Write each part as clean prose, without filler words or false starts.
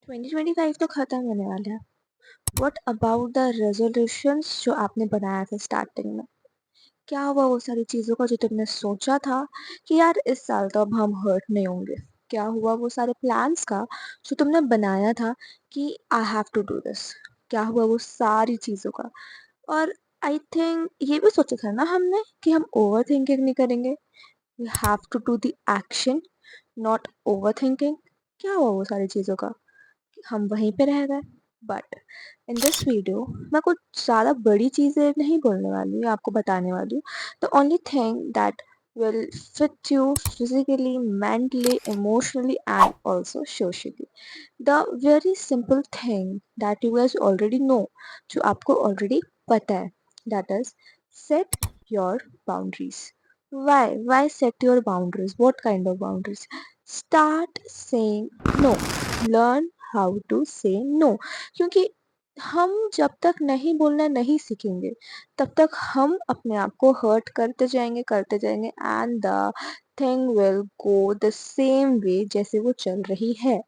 2025 तो खत्म होने वाला है। व्हाट अबाउट द रेजोल्यूशंस जो आपने बनाया था स्टार्टिंग में? क्या हुआ वो सारी चीज़ों का जो तुमने सोचा था कि यार इस साल तो अब हम हर्ट नहीं होंगे? क्या हुआ वो सारे प्लान्स का जो तुमने बनाया था कि I have to do this? क्या हुआ वो सारी चीज़ों का? और आई थिंक ये भी सोचा था ना हमने कि हम ओवरथिंकिंग नहीं करेंगे। We have to do the action, not overthinking. क्या हुआ वो सारी चीज़ों का? हम वहीं पे रह गए। बट इन दिस वीडियो मैं कुछ ज़्यादा बड़ी चीज़ें नहीं बोलने वाली हूँ, आपको बताने वाली हूँ। The only thing that will fit you physically, mentally, emotionally, and also socially. The very simple thing that you guys already know, जो आपको already पता है, that is set your boundaries. Why set your boundaries? What kind of boundaries? Start saying no. Learn how to say no, क्योंकि हम जब तक नहीं बोलना नहीं सीखेंगे तब तक हम अपने आप को हर्ट करते जाएंगे and the thing will go the same way जैसे वो चल रही है।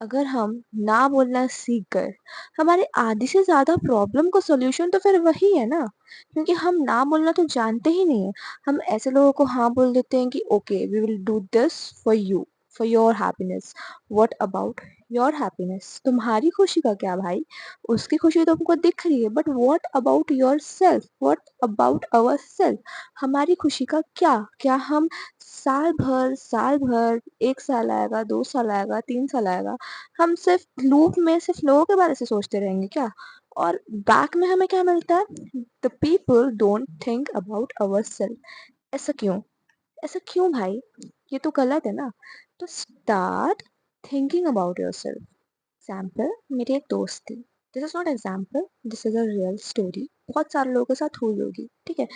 अगर हम ना बोलना सीख गए, हमारे आधी से ज़्यादा प्रॉब्लम का सॉल्यूशन तो फिर वही है ना, क्योंकि हम ना बोलना तो जानते ही नहीं है। हम ऐसे लोगों को हाँ बोल देते हैं कि okay we will do this for you, for your happiness. What about your happiness? तुम्हारी खुशी का क्या भाई? उसकी खुशी तो हमको दिख रही है, but what about your self? What about our self? हमारी खुशी का क्या? क्या हम साल भर 1 साल आएगा, 2 साल आएगा, 3 साल आएगा, हम सिर्फ लूप में सिर्फ लोगों के बारे से सोचते रहेंगे क्या? और बैक में हमें क्या मिलता है? The people don't think about our self. ऐसा क्यों? ऐसा क्यों भाई? ये तो गलत है ना। तो start thinking about your self. Example, मेरी एक दोस्त थी। This is not example, this is a real story, बहुत सारे लोगों के साथ हुई होगी, ठीक है।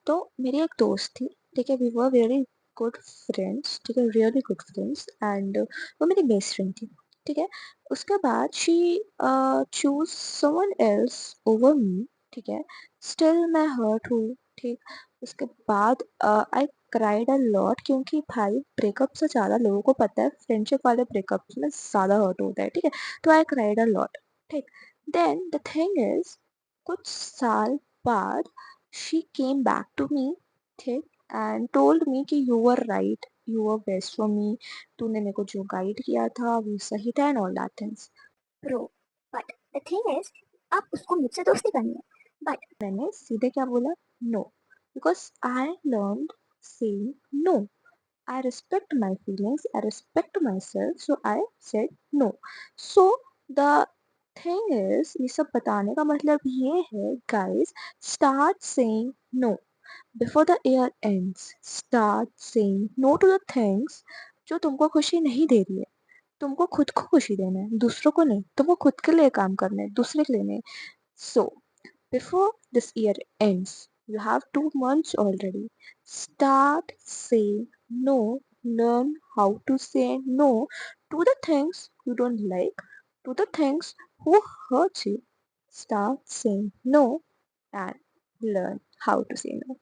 तो मेरी एक दोस्त थी, ठीक है, we were very good friends, ठीक है, रियली गुड फ्रेंड्स, एंड वो मेरी बेस्ट फ्रेंड थी, ठीक है। उसके बाद she choose someone else over me, ठीक है। स्टिल मैं हर्ट हूँ, ठीक। उसके बाद आई क्राइड अ लॉट, क्योंकि भाई ब्रेकअप से ज़्यादा लोगों को पता है फ्रेंडशिप वाले ब्रेकअप में ज़्यादा हर्ट होता है, ठीक है। तो आई क्राइड अ लॉट, ठीक। देन द थिंग इज, कुछ साल बाद she came back to me, ठीक, and told me कि you were right, you were best for me, तूने मेरे को जो गाइड किया था वो सही था and all that things. Bro, but the thing is, अब उसको मुझसे दोस्ती करनी है, बट मैंने सीधे क्या बोला? No, because I learned saying no. I respect my feelings, I respect myself, so I said no. So the thing is, ये सब बताने का मतलब ये है guys, start saying no before the year ends. Start saying no to the things जो तुमको खुशी नहीं दे रही है। तुमको खुद को खुशी देना है, दूसरों को नहीं। तुमको खुद के लिए काम करना है, दूसरे के लिए नहीं। So before this year ends, you have 2 months already. Start saying no. Learn how to say no to the things you don't like, to the things who hurt you. Start saying no and learn how to say no.